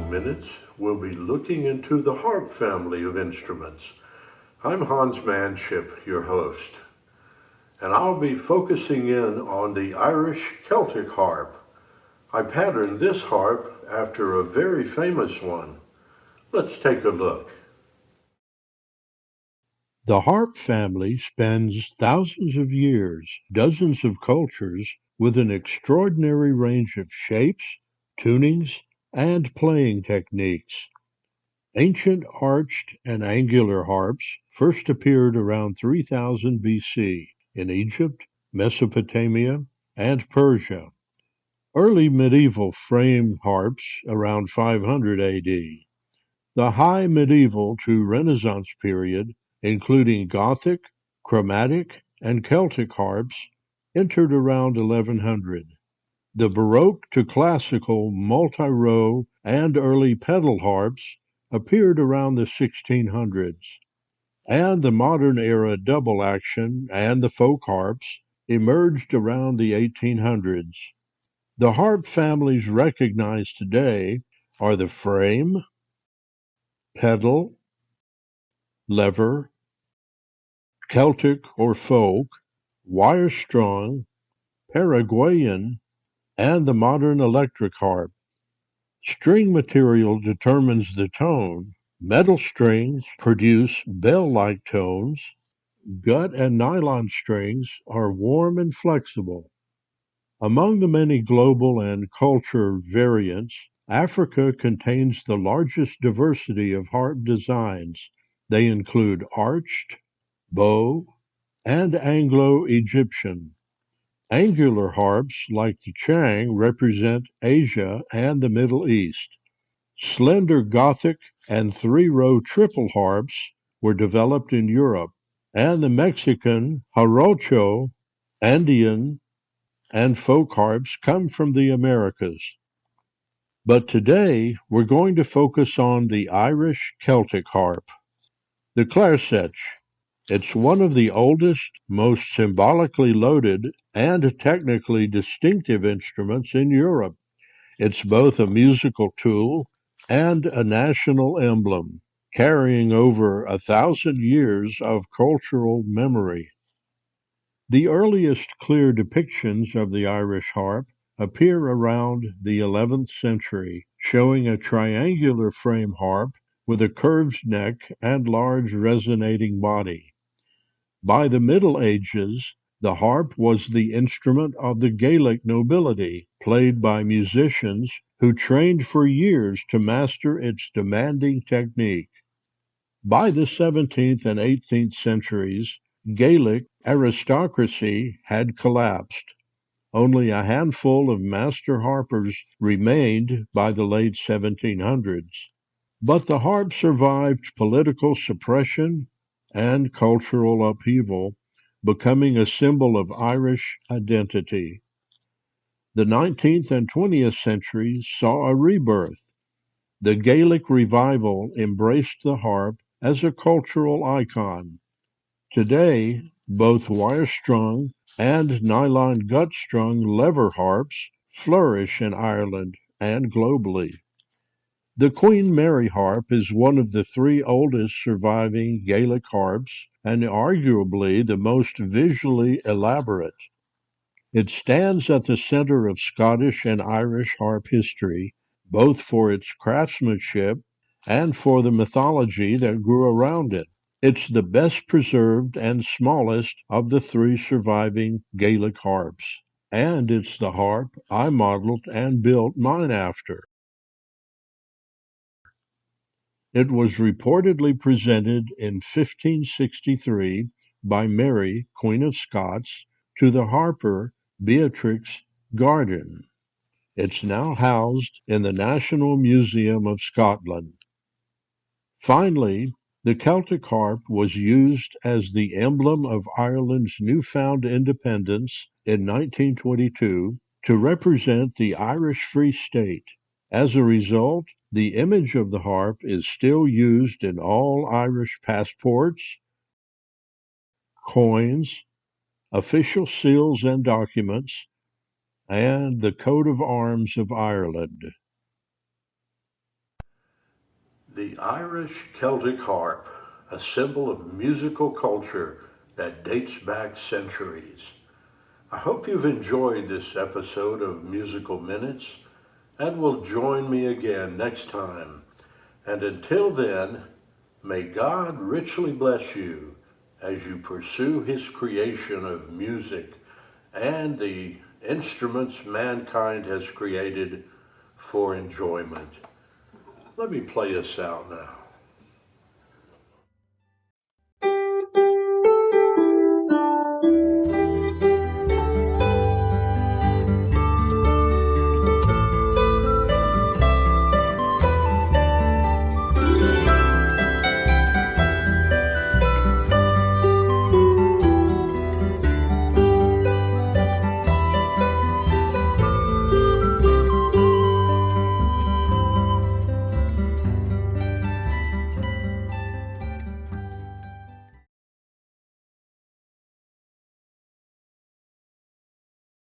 minutes, we'll be looking into the harp family of instruments. I'm Hans Manship, your host, and I'll be focusing in on the Irish Celtic harp. I patterned this harp after a very famous one. Let's take a look. The harp family spans thousands of years, dozens of cultures, with an extraordinary range of shapes, tunings, and playing techniques. Ancient arched and angular harps first appeared around 3000 BC in Egypt, Mesopotamia, and Persia. Early medieval frame harps around 500 AD. The High Medieval to Renaissance period, including Gothic, Chromatic, and Celtic harps, entered around 1100. The Baroque to Classical multi-row and early pedal harps appeared around the 1600s, and the modern era double action and the folk harps emerged around the 1800s. The harp families recognized today are the frame, pedal, lever, Celtic or folk, wire-strung, Paraguayan, and the modern electric harp. String material determines the tone. Metal strings produce bell-like tones. Gut and nylon strings are warm and flexible. Among the many global and culture variants, Africa contains the largest diversity of harp designs. They include arched, bow, and Anglo-Egyptian. Angular harps like the Chang represent Asia and the Middle East. Slender Gothic and three-row triple harps were developed in Europe, and the Mexican jarocho, Andean, and folk harps come from the Americas. But today we're going to focus on the Irish Celtic harp, the clairset. It's one of the oldest, most symbolically loaded, and technically distinctive instruments in Europe. It's both a musical tool and a national emblem, carrying over 1,000 years of cultural memory. The earliest clear depictions of the Irish harp appear around the 11th century, showing a triangular frame harp with a curved neck and large resonating body. By the Middle Ages, the harp was the instrument of the Gaelic nobility, played by musicians who trained for years to master its demanding technique. By the 17th and 18th centuries, Gaelic aristocracy had collapsed. Only a handful of master harpers remained by the late 1700s. But the harp survived political suppression and cultural upheaval, becoming a symbol of Irish identity. The 19th and 20th centuries saw a rebirth. The Gaelic revival embraced the harp as a cultural icon. Today, both wire-strung and nylon gut-strung lever harps flourish in Ireland and globally. The Queen Mary harp is one of the three oldest surviving Gaelic harps and arguably the most visually elaborate. It stands at the center of Scottish and Irish harp history, both for its craftsmanship and for the mythology that grew around it. It's the best preserved and smallest of the three surviving Gaelic harps, and it's the harp I modeled and built mine after. It was reportedly presented in 1563 by Mary, Queen of Scots, to the harper Beatrix Garden. It's now housed in the National Museum of Scotland. Finally, the Celtic harp was used as the emblem of Ireland's newfound independence in 1922 to represent the Irish Free State. As a result, the image of the harp is still used in all Irish passports, coins, official seals and documents, and the coat of arms of Ireland. The Irish Celtic harp, a symbol of musical culture that dates back centuries. I hope you've enjoyed this episode of Musical Minutes and will join me again next time. And until then, may God richly bless you as you pursue his creation of music and the instruments mankind has created for enjoyment. Let me play us out now.